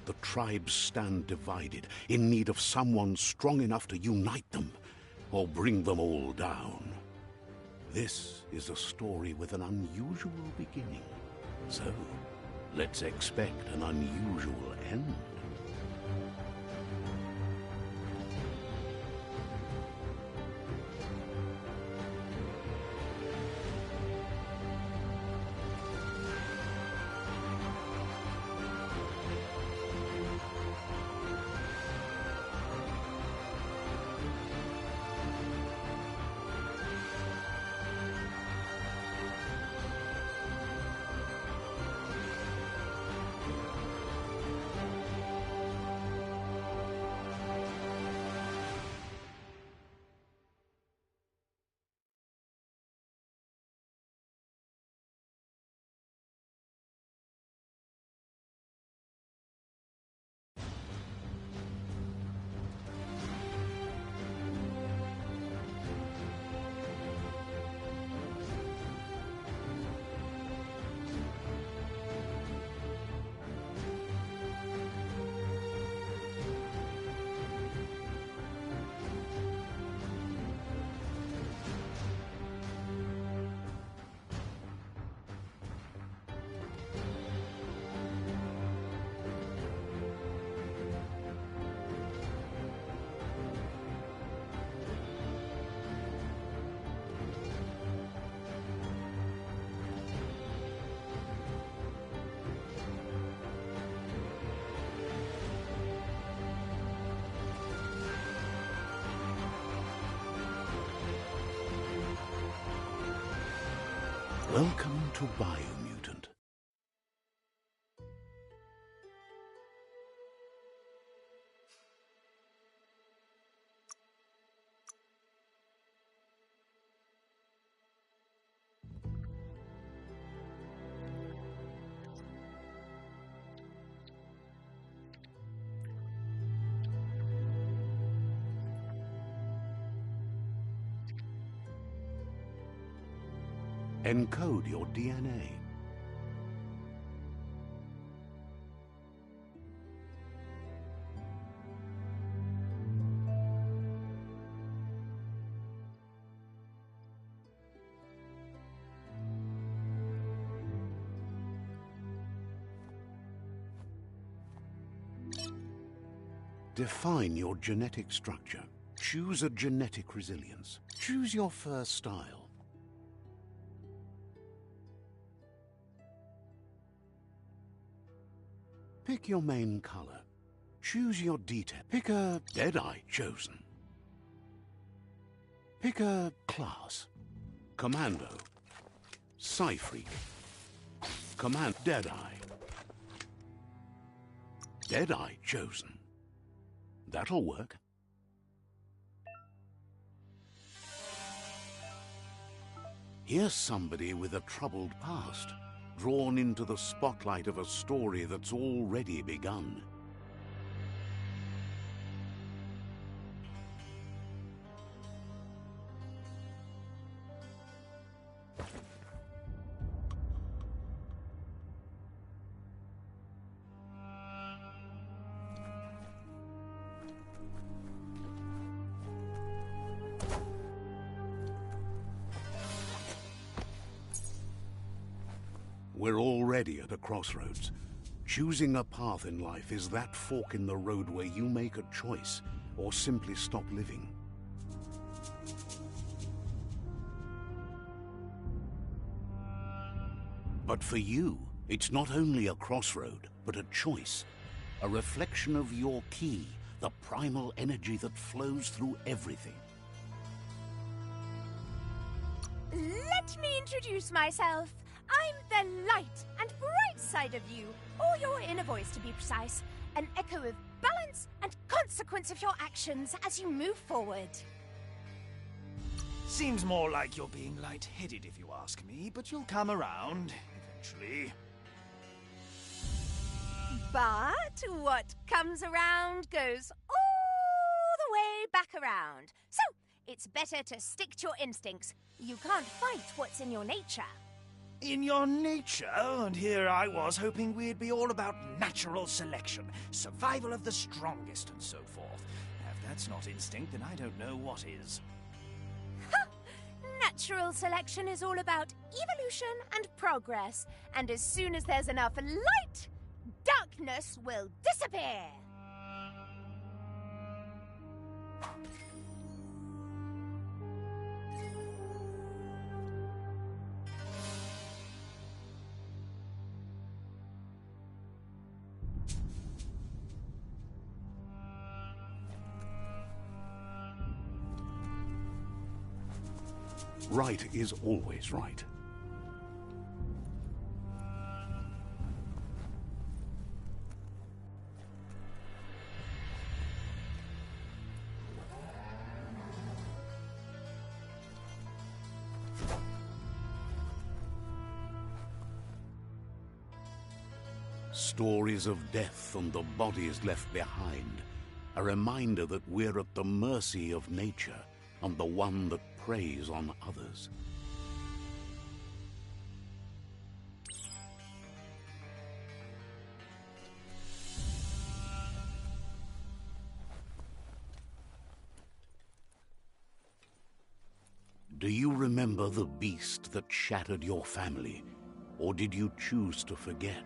the tribes stand divided, in need of someone strong enough to unite them, or bring them all down. This is a story with an unusual beginning, so let's expect an unusual end. Welcome to Biomutant. Encode your DNA. Define your genetic structure. Choose a genetic resilience. Choose your first style. Pick your main color. Choose your detail. Pick a Deadeye chosen. Pick a class. Commando. Psy-Freak. Command Deadeye. Deadeye chosen. That'll work. Here's somebody with a troubled past, drawn into the spotlight of a story that's already begun. We're already at a crossroads. Choosing a path in life is that fork in the road where you make a choice or simply stop living. But for you, it's not only a crossroad, but a choice. A reflection of your key, the primal energy that flows through everything. Let me introduce myself. I'm the light and bright side of you, or your inner voice to be precise, an echo of balance and consequence of your actions as you move forward. Seems more like you're being light-headed if you ask me, but you'll come around, eventually. But what comes around goes all the way back around. So, it's better to stick to your instincts. You can't fight what's in your nature. in your nature, and here I was hoping we'd be all about natural selection, survival of the strongest, and so forth. If that's not instinct, then I don't know what is. Natural selection is all about evolution and progress, and as soon as there's enough light, darkness will disappear. Right is always right. Stories of death and the bodies left behind. A reminder that we're at the mercy of nature and the one that preys on others. Do you remember the beast that shattered your family, or did you choose to forget?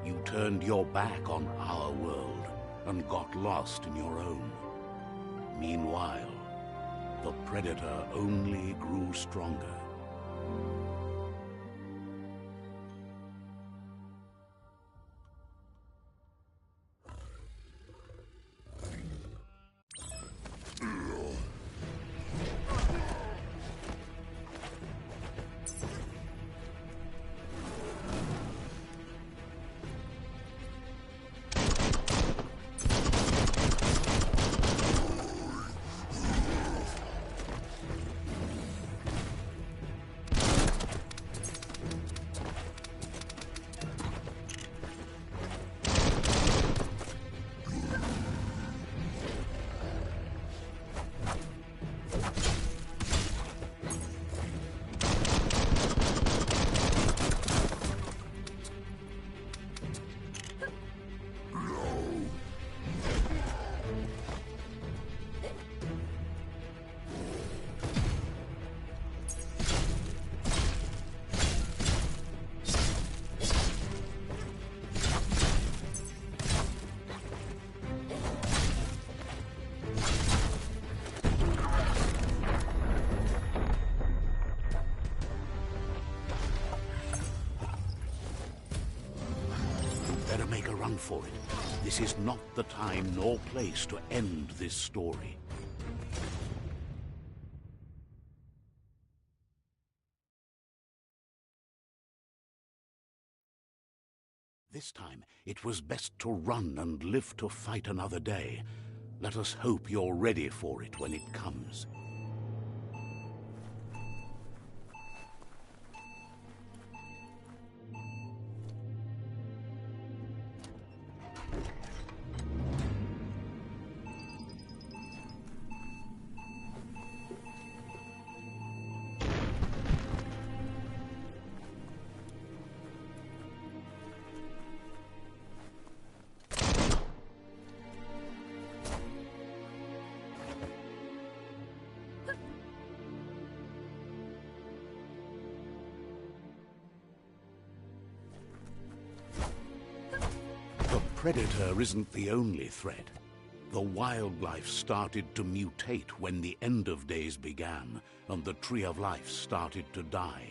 You turned your back on our world and got lost in your own. Meanwhile, the Predator only grew stronger. For it. This is not the time nor place to end this story. This time, it was best to run and live to fight another day. Let us hope you're ready for it when it comes. Predator isn't the only threat. The wildlife started to mutate when the end of days began, and the Tree of Life started to die.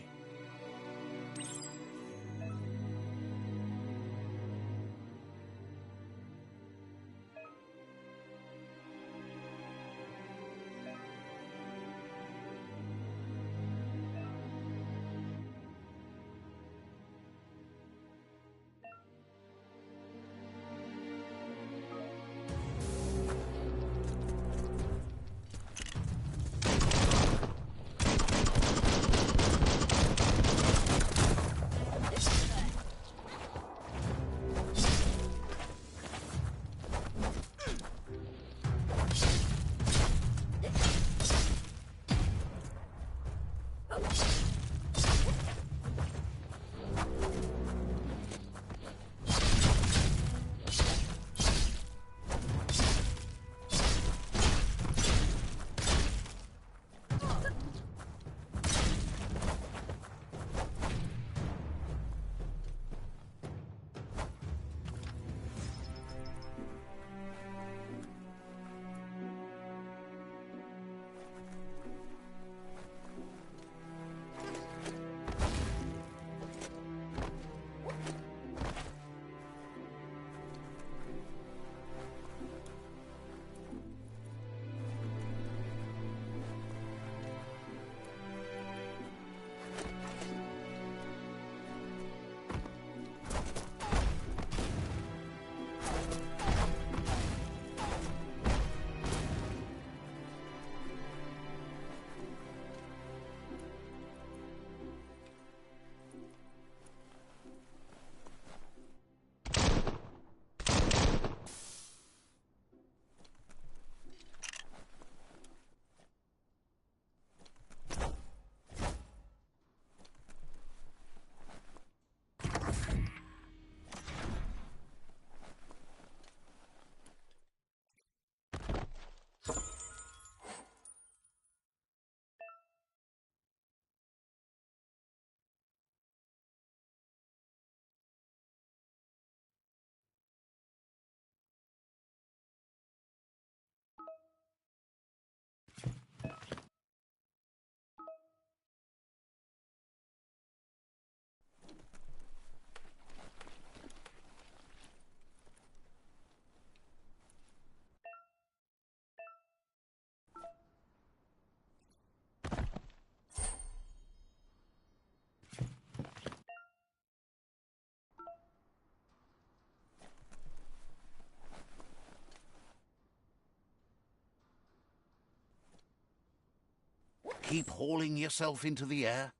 keep hauling yourself into the air?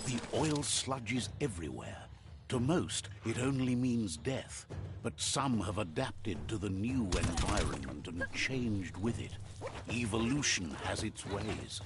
The oil sludges everywhere. To most, it only means death. But some have adapted to the new environment and changed with it. Evolution has its ways.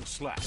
Slack.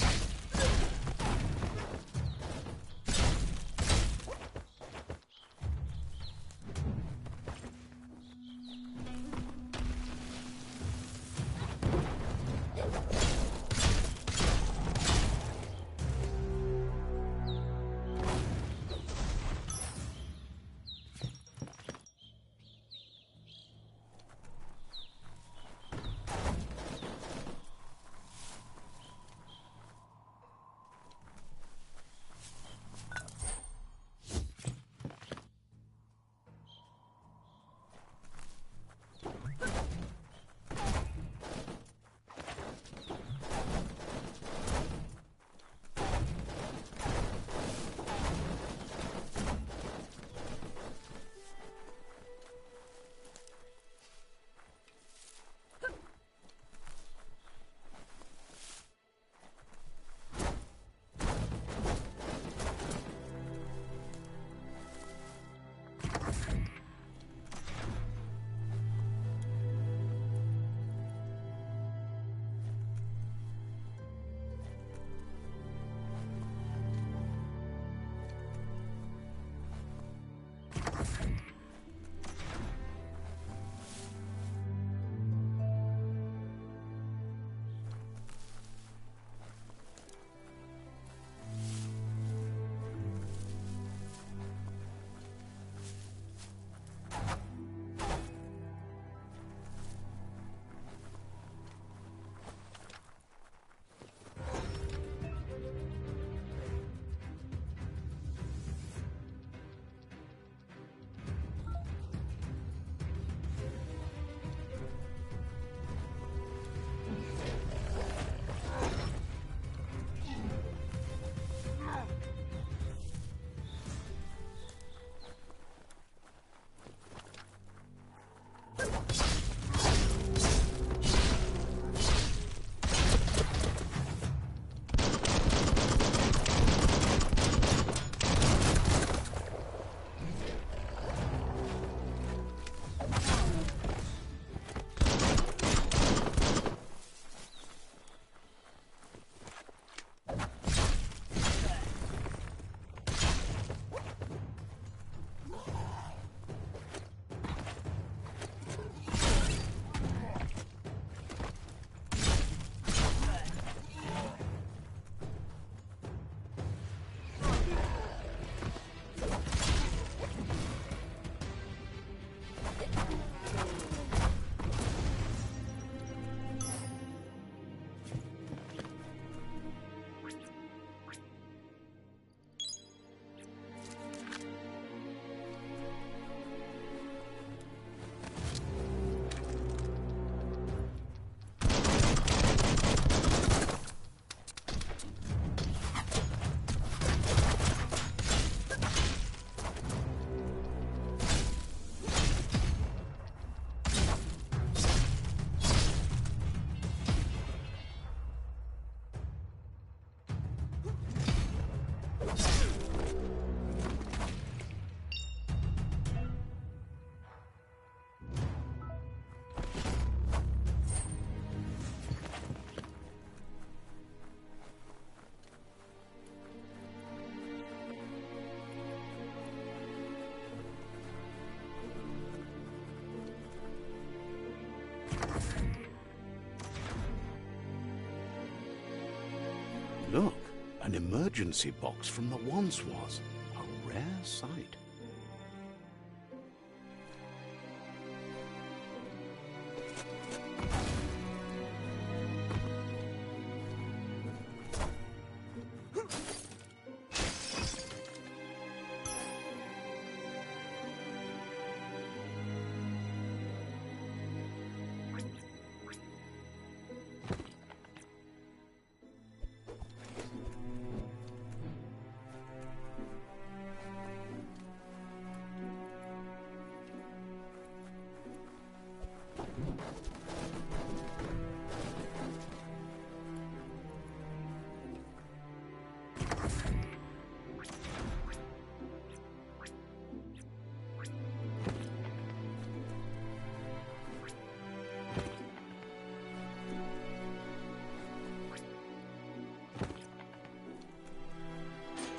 An emergency box from the once was. A rare sight.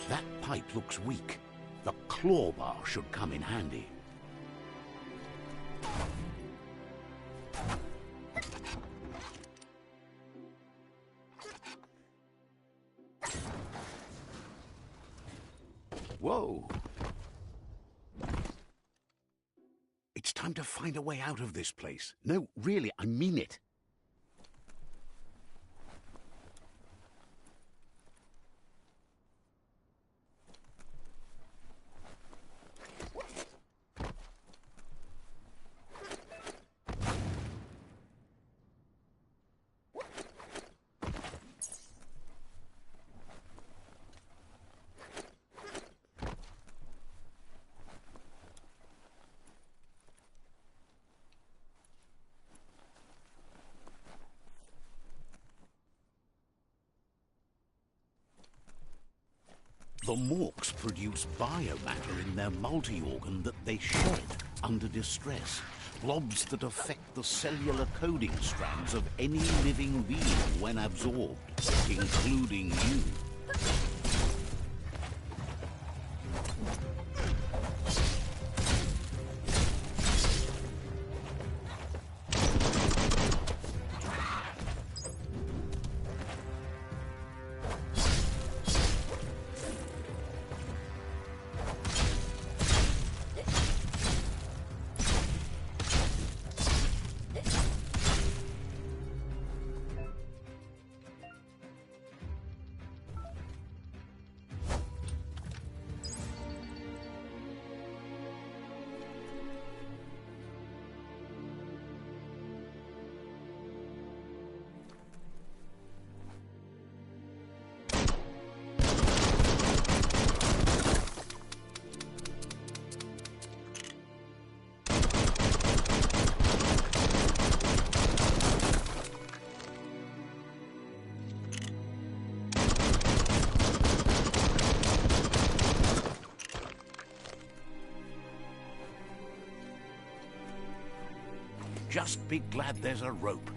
That pipe looks weak. The claw bar should come in handy. Whoa! It's time to find a way out of this place. No, really, I mean it. The Morks produce biomatter in their multi-organ that they shed under distress. Blobs that affect the cellular coding strands of any living being when absorbed, including you. Just be glad there's a rope.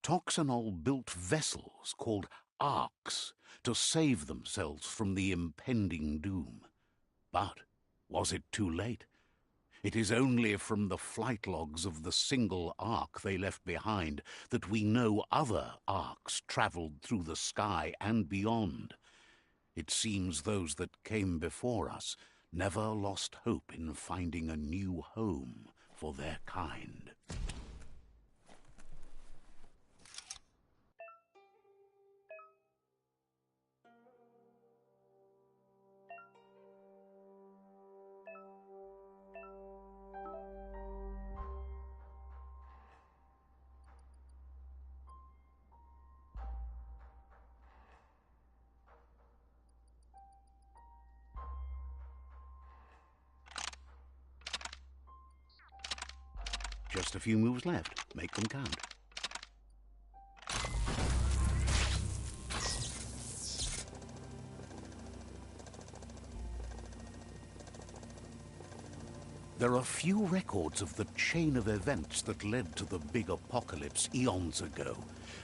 Toxanol built vessels called arks to save themselves from the impending doom. But was it too late? It is only from the flight logs of the single ark they left behind that we know other arks travelled through the sky and beyond. It seems those that came before us never lost hope in finding a new home for their kind. Just a few moves left. Make them count. There are few records of the chain of events that led to the big apocalypse eons ago,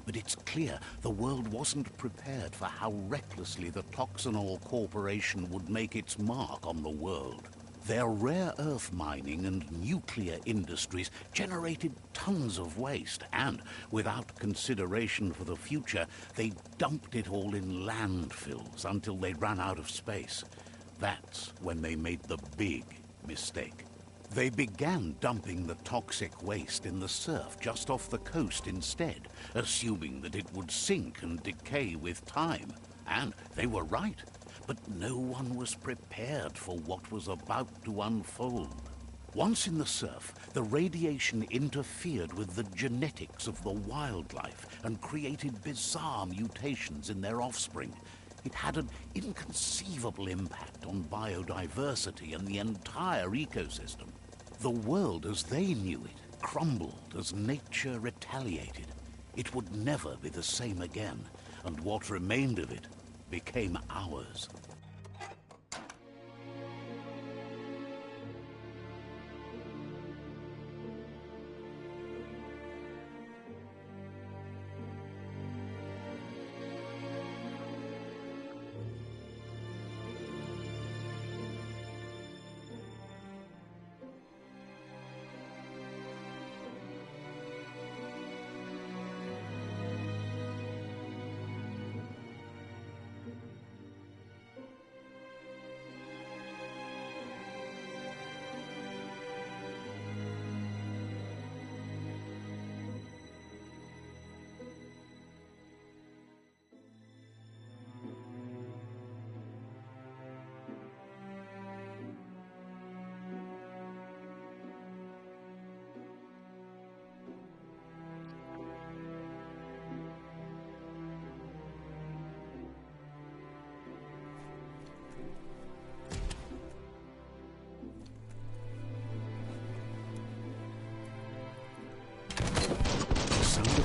but it's clear the world wasn't prepared for how recklessly the Toxanol Corporation would make its mark on the world. Their rare earth mining and nuclear industries generated tons of waste, and without consideration for the future, they dumped it all in landfills until they ran out of space. That's when they made the big mistake. They began dumping the toxic waste in the surf just off the coast instead, assuming that it would sink and decay with time. And they were right. But no one was prepared for what was about to unfold. Once in the surf, the radiation interfered with the genetics of the wildlife and created bizarre mutations in their offspring. It had an inconceivable impact on biodiversity and the entire ecosystem. The world as they knew it crumbled as nature retaliated. It would never be the same again, and what remained of it became ours.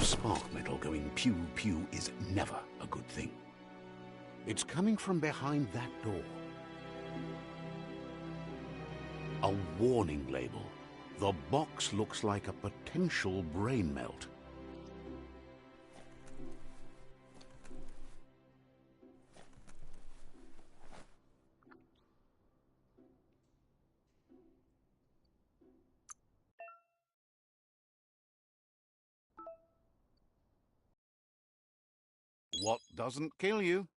Spark metal going pew-pew is never a good thing. It's coming from behind that door. A warning label. The box looks like a potential brain melt. What doesn't kill you?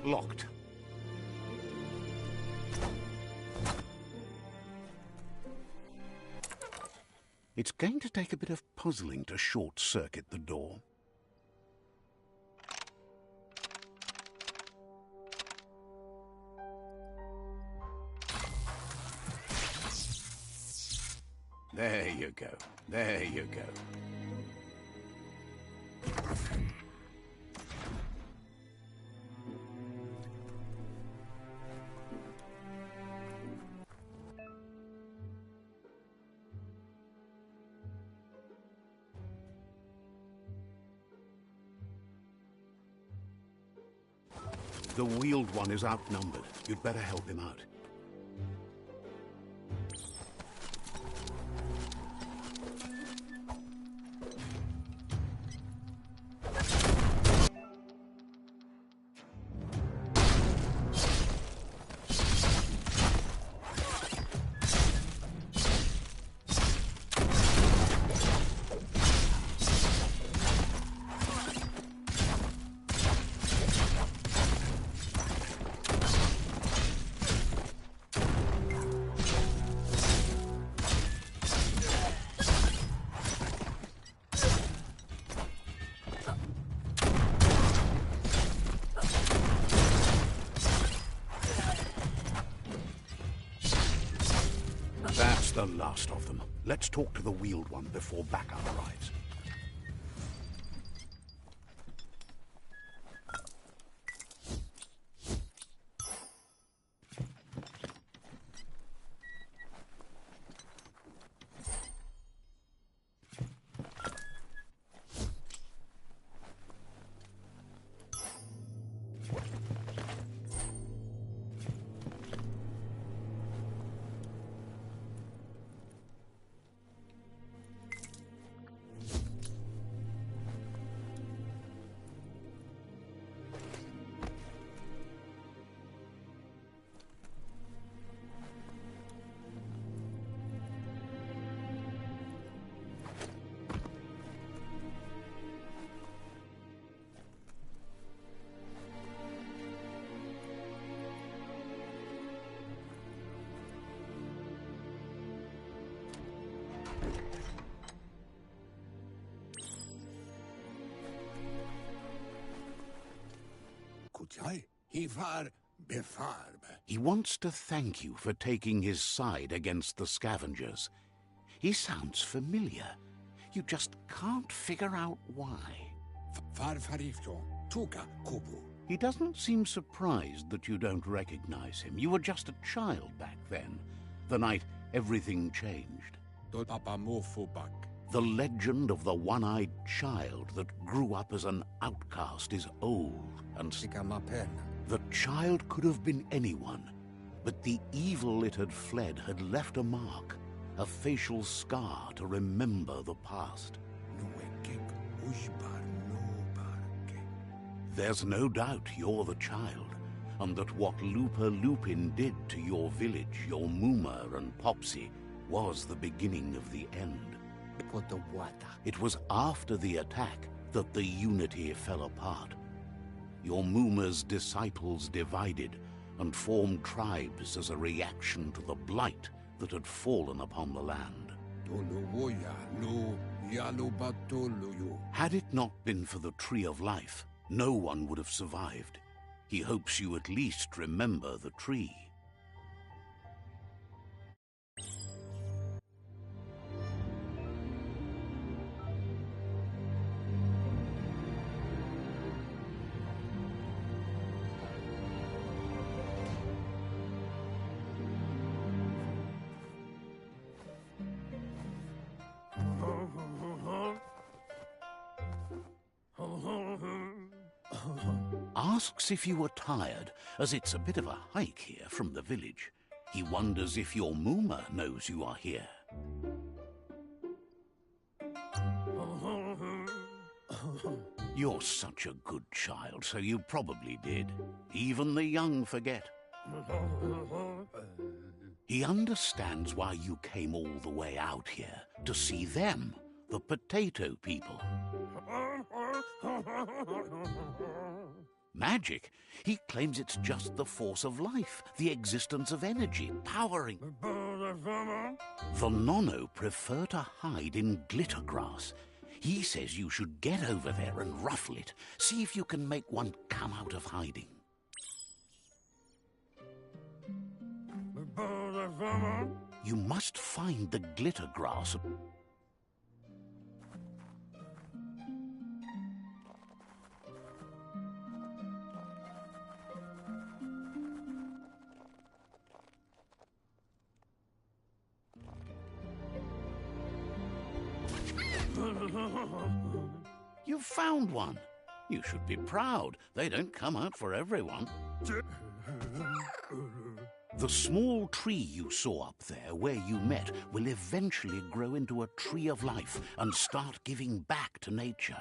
Locked. It's going to take a bit of puzzling to short-circuit the door. There you go. There you go. The wheeled one is outnumbered. You'd better help him out. That's the last of them. Let's talk to the wheeled one before backup arrives. He wants to thank you for taking his side against the scavengers. He sounds familiar. You just can't figure out why. He doesn't seem surprised that you don't recognize him. You were just a child back then, the night everything changed. The legend of the one-eyed child that grew up as an outcast is old and the child could have been anyone, but the evil it had fled had left a mark, a facial scar to remember the past. There's no doubt you're the child, and that what Lupa Lupin did to your village, your Muma and Popsy, was the beginning of the end. It was after the attack that the unity fell apart. Your Muma's disciples divided and formed tribes as a reaction to the blight that had fallen upon the land. Had it not been for the Tree of Life, no one would have survived. He hopes you at least remember the tree. Asks if you are tired, as it's a bit of a hike here from the village. He wonders if your Muma knows you are here. You're such a good child, so you probably did. Even the young forget. He understands why you came all the way out here, to see them, the potato people. magic. He claims it's just the force of life, the existence of energy, powering... The Nono prefer to hide in glitter grass. He says you should get over there and ruffle it. See if you can make one come out of hiding. You must find the glitter grass. You've found one. You should be proud. They don't come out for everyone. The small tree you saw up there where you met will eventually grow into a tree of life and start giving back to nature.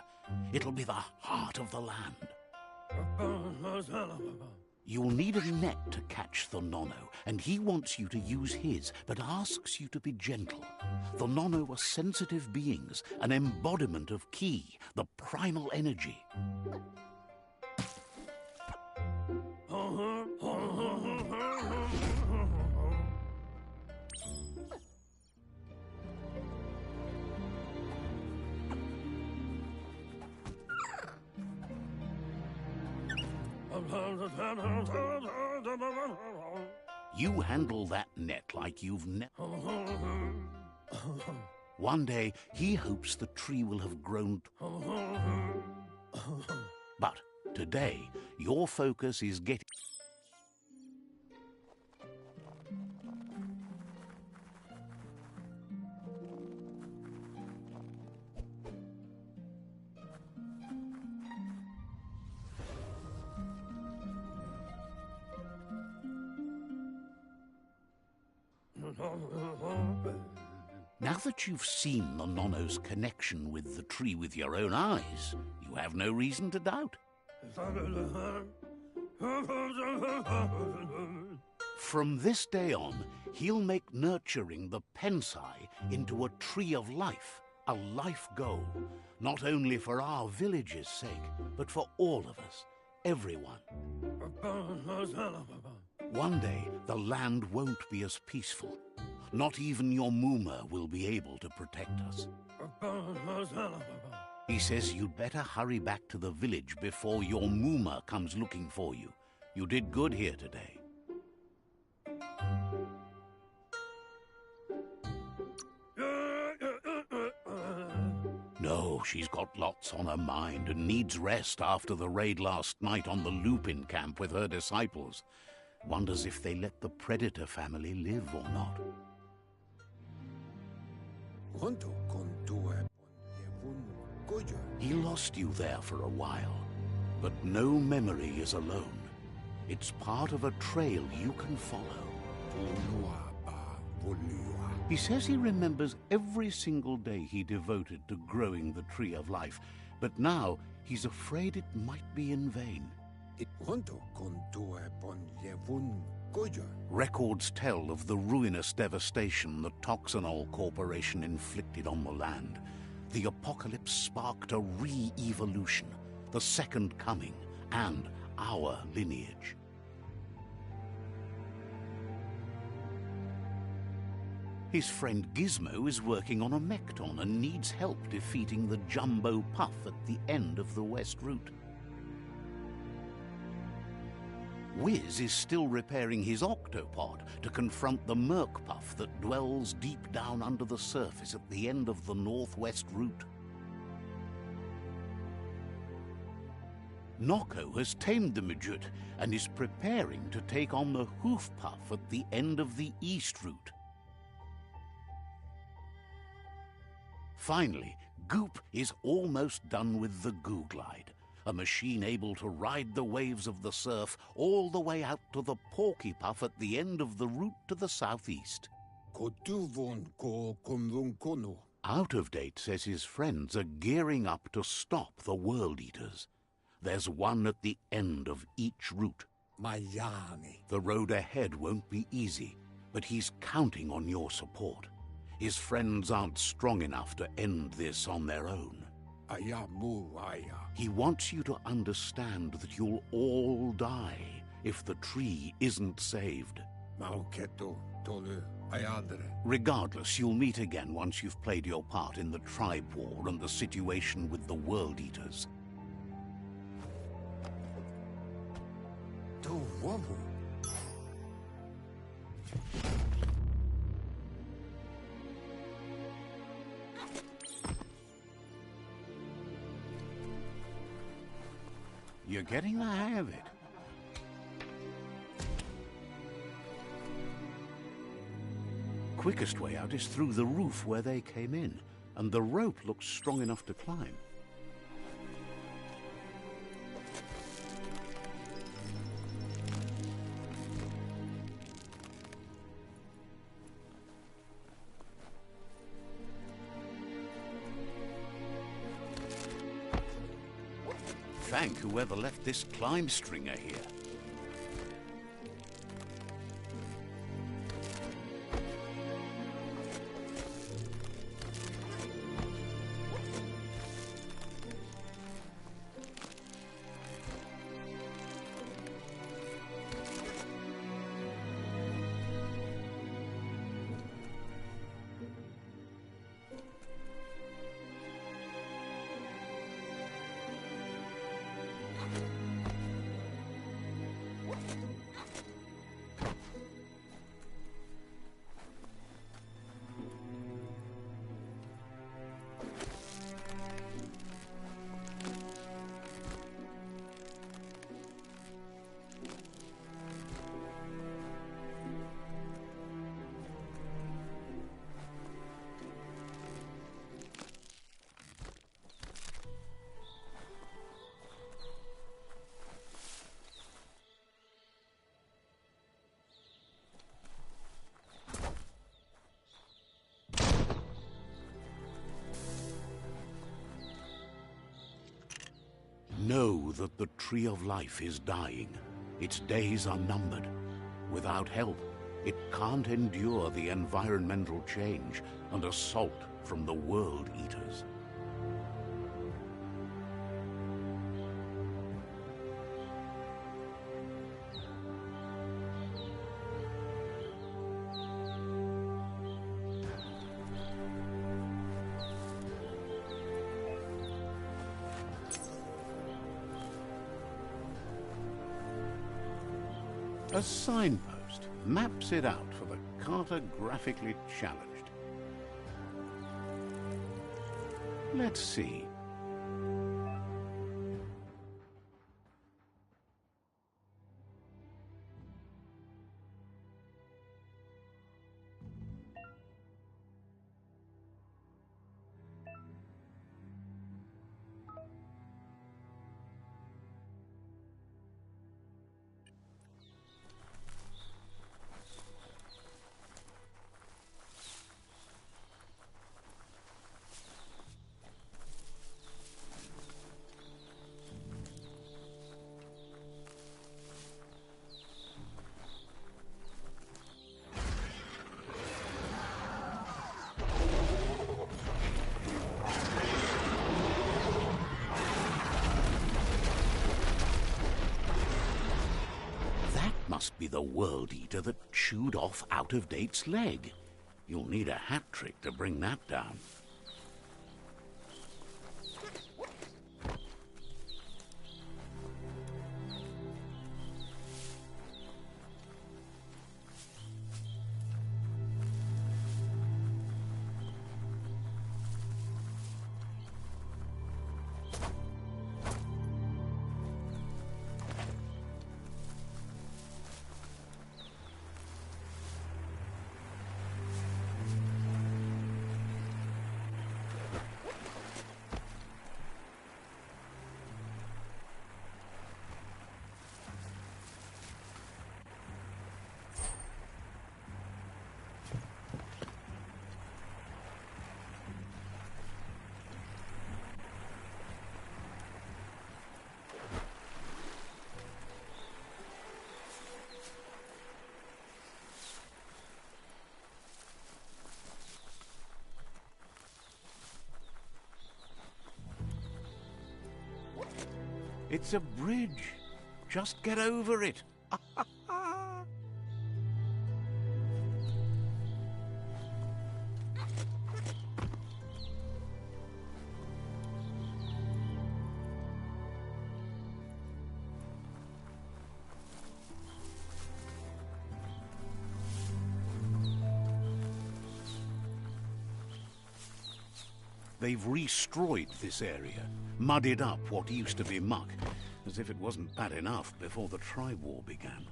It'll be the heart of the land. You'll need a net to catch the Nono, and he wants you to use his, but asks you to be gentle. The Nono are sensitive beings, an embodiment of Ki, the primal energy. You handle that net like you've never... One day, he hopes the tree will have grown... But today, your focus is getting... Now that you've seen the Nono's connection with the tree with your own eyes, you have no reason to doubt. From this day on, he'll make nurturing the Pensai into a tree of life, a life goal, not only for our village's sake, but for all of us, everyone. One day, the land won't be as peaceful. Not even your Muma will be able to protect us. He says you'd better hurry back to the village before your Muma comes looking for you. You did good here today. No, she's got lots on her mind and needs rest after the raid last night on the Lupin camp with her disciples. Wonders if they let the Predator family live or not. He lost you there for a while, but no memory is alone. It's part of a trail you can follow. He says he remembers every single day he devoted to growing the Tree of Life, but now he's afraid it might be in vain. Records tell of the ruinous devastation the Toxanol Corporation inflicted on the land. The apocalypse sparked a re-evolution, the second coming, and our lineage. His friend Gizmo is working on a Mekton and needs help defeating the Jumbo Puff at the end of the West Route. Wiz is still repairing his octopod to confront the Merc Puff that dwells deep down under the surface at the end of the Northwest Route. Noko has tamed the Midget and is preparing to take on the Hoof Puff at the end of the East Route. Finally, Goop is almost done with the Goo Glide, a machine able to ride the waves of the surf all the way out to the Porky Puff at the end of the route to the southeast. Out of Date says his friends are gearing up to stop the World Eaters. There's one at the end of each route. The road ahead won't be easy, but he's counting on your support. His friends aren't strong enough to end this on their own. He wants you to understand that you'll all die if the tree isn't saved. Regardless, you'll meet again once you've played your part in the tribe war and the situation with the World Eaters. You're getting the hang of it. Quickest way out is through the roof where they came in, and the rope looks strong enough to climb. Thank whoever left this climb stringer here. Know that the Tree of Life is dying. Its days are numbered. Without help, it can't endure the environmental change and assault from the World Eaters. A signpost maps it out for the cartographically challenged. Let's see. Must be the World Eater that chewed off Out-of-Date's leg. You'll need a hat trick to bring that down. It's a bridge. Just get over it. They've restroyed this area, muddied up what used to be muck, as if it wasn't bad enough before the tribe war began.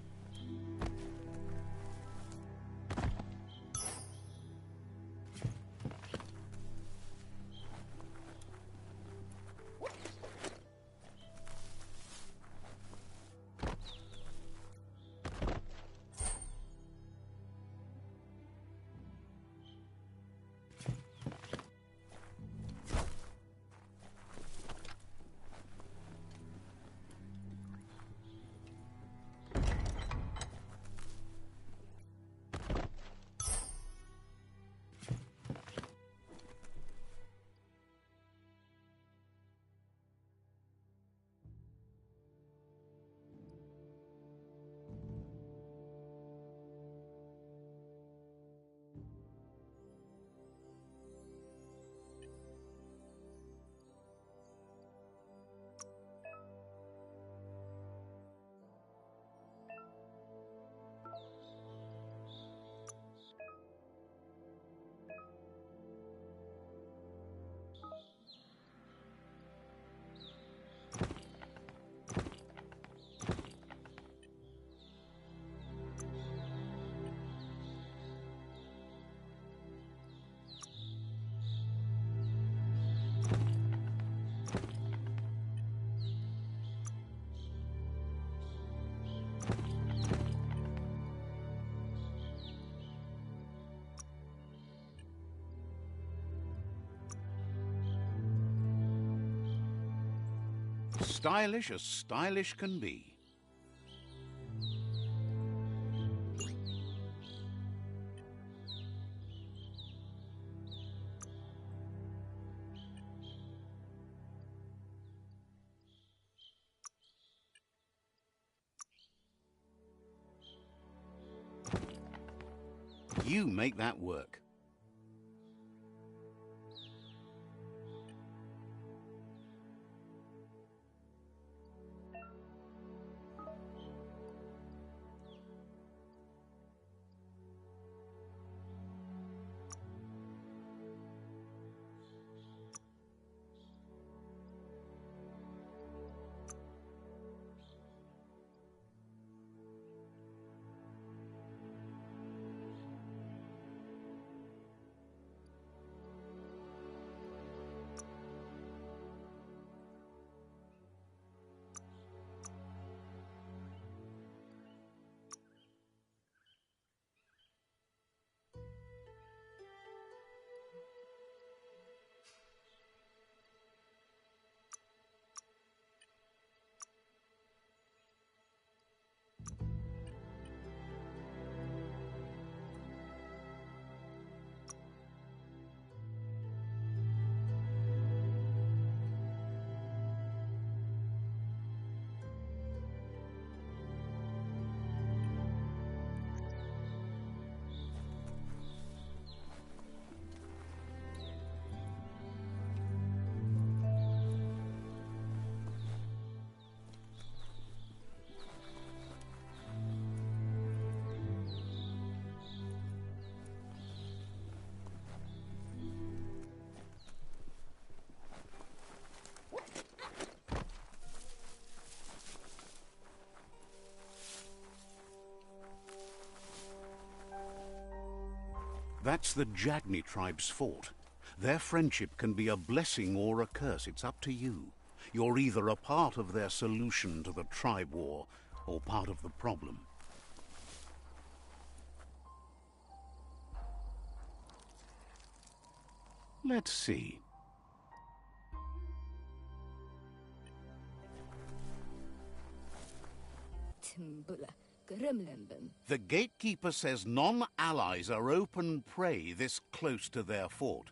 Stylish as stylish can be. You make that work. That's the Jagni tribe's fort. Their friendship can be a blessing or a curse. It's up to you. You're either a part of their solution to the tribe war, or part of the problem. Let's see. The gatekeeper says non-allies are open prey this close to their fort.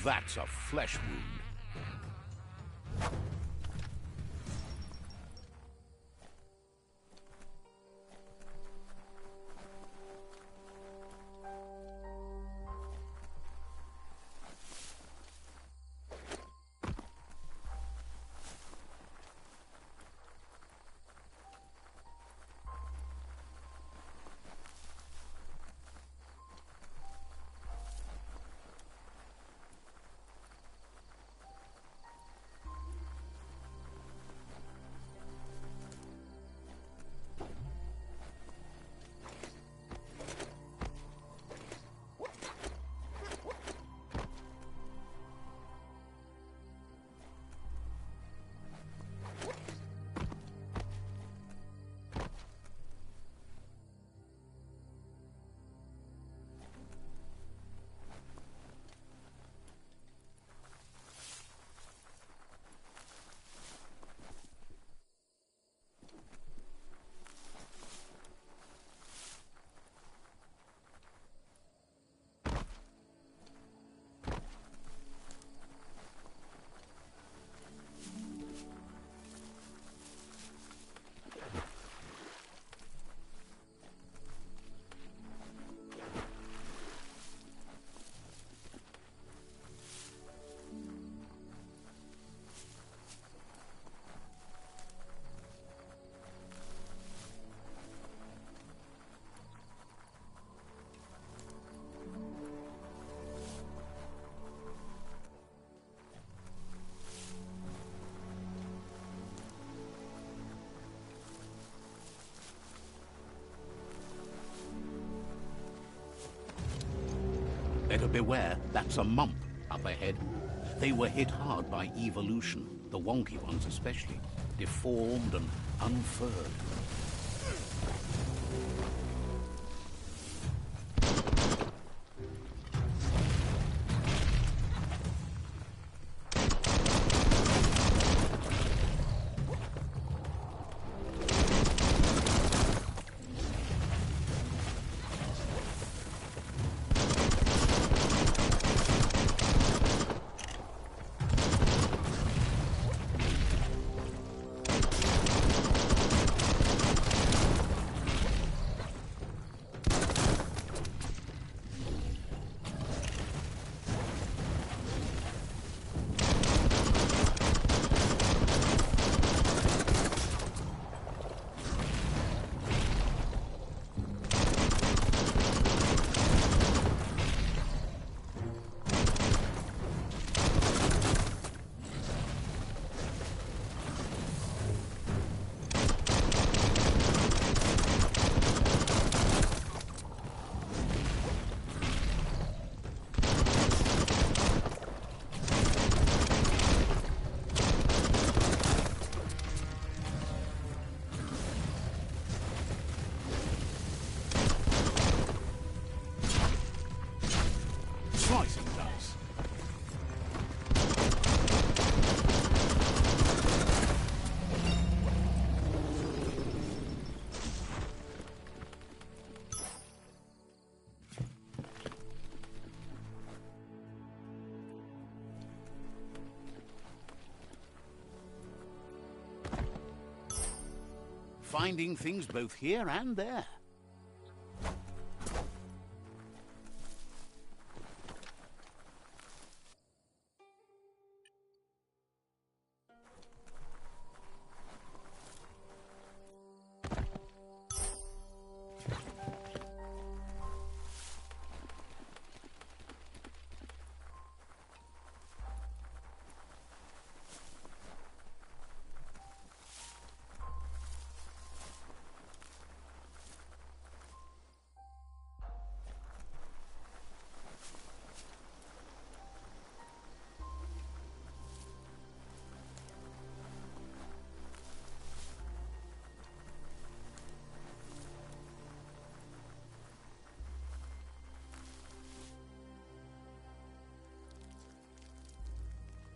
That's a flesh wound. Better beware, that's a mump up ahead. They were hit hard by evolution, the wonky ones especially, deformed and unfurred. Slicing dice. Finding things both here and there.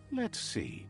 Let's see.